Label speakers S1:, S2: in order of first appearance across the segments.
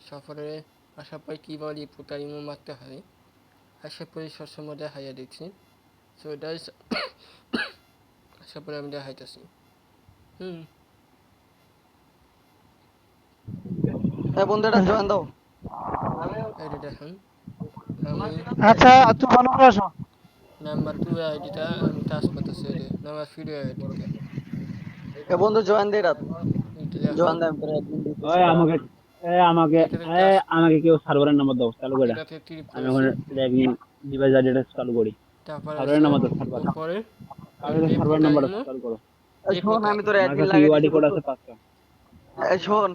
S1: সফরে আসার পর কীভাবে রিপোর্টার ইমো মারতে হয় আশা করি সবসময় দেখাইয়া দিচ্ছি। সো গাইস আশা করি আমি দেখাইতেছি।
S2: বন্ধুটা জয়েন দাও।
S1: এটা দেখুন আমি
S3: আচ্ছা তুই ভালো করে আসো।
S1: নাম্বার 2 আইডিটা আমি টাচ করতেছি, এই যে নাম্বার 3 আইডিতে
S2: বন্ধু জয়েন দে রাত
S1: এটা দেখুন।
S2: জয়েন দে আমি তোরে অ্যাডমিন দিতেছি।
S4: ওই আমাকে আমাকে
S1: এটাতে টাচ
S4: আমাকে কেউ সার্ভারের নাম্বার দাও চালু করে।
S1: এটাতে ক্লিক
S4: আমি এখন
S1: করেছি,
S4: ডিভাইস আইডিটা চালু করি।
S1: তারপর
S4: সার্ভারের
S1: আছে
S4: নাম্বার দাও, সার্ভার
S1: উপরে
S4: সার্ভারের
S1: রিপোর্টার
S4: নাম্বারটা
S1: ইমো
S4: চালু করো।
S2: শোন আমি তোরে
S4: আমার
S2: অ্যাডমিন
S4: কাছে
S2: লাগাই
S4: ইউআইডি
S2: দিছি
S4: কোড
S2: বুঝছো?
S4: আছে 5টা।
S2: শোন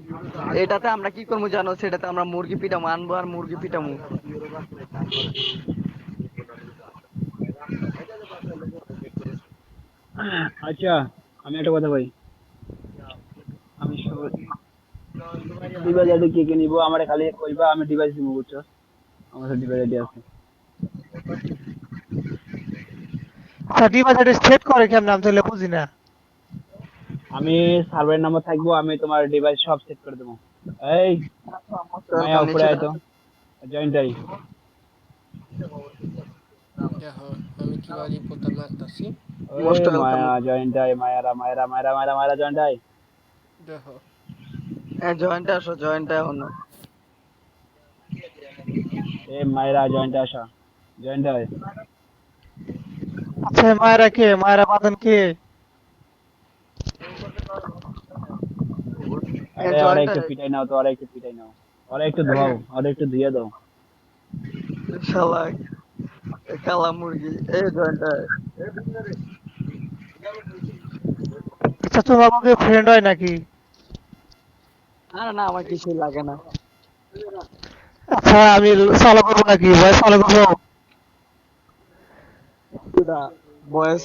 S2: এটাতে আমরা কি করবো জানো, সেটাতে আমরা মুরগি পিটামো, আনবো আর মুরগি পিটামো।
S4: আচ্ছা আমি একটা কথা বলি, আমি ডিভাইস আইডি কে নিব আমারে খালি কইবা, আমি ডিভাইস দিব বুঝছো। আমার কাছে ডিভাইস আইডি আছে।
S3: ডিভাইস সেট করে কেমন আমি তাহলে বুঝি না।
S4: আমি সার্ভারের নাম্বার থাকবো, আমি তোমার ডিভাইস সব সেট করে দেবো। এই মায়া উপরে আয় তো, জয়েন্টাই।
S1: দেখো আমি কিভাবে রিপোর্টার মারতেছি।
S4: ওই মায়া জয়েন্টাই, মায়ারা মায়ারা মায়ারা মায়ারা মায়ারা জয়েন্টাই।
S1: দেখো
S2: জয়েন্টে আসো, জয়েন্টে এখন
S4: এ মায়েরা জয়েন্টে আসা, জয়েন্টাই।
S3: আচ্ছা মায়েরা কে, মায়েরা বাঁধন কে?
S4: আরে ওরা একটু পিটাই নাও তো, ওরা একটু পিটাই নাও, ওরা একটু ধোয়াও, ওরা একটু ধুয়ে দাও।
S2: শালা কালা মুরগি এই জয়েন্টে।
S3: আচ্ছা তোমার আমাকে ফ্রেন্ড হয় নাকি?
S2: না না আমার কিছুই লাগে না।
S3: আচ্ছা আমি চালু করবো নাকি, ভয়েস চালু করবো?
S2: বয়স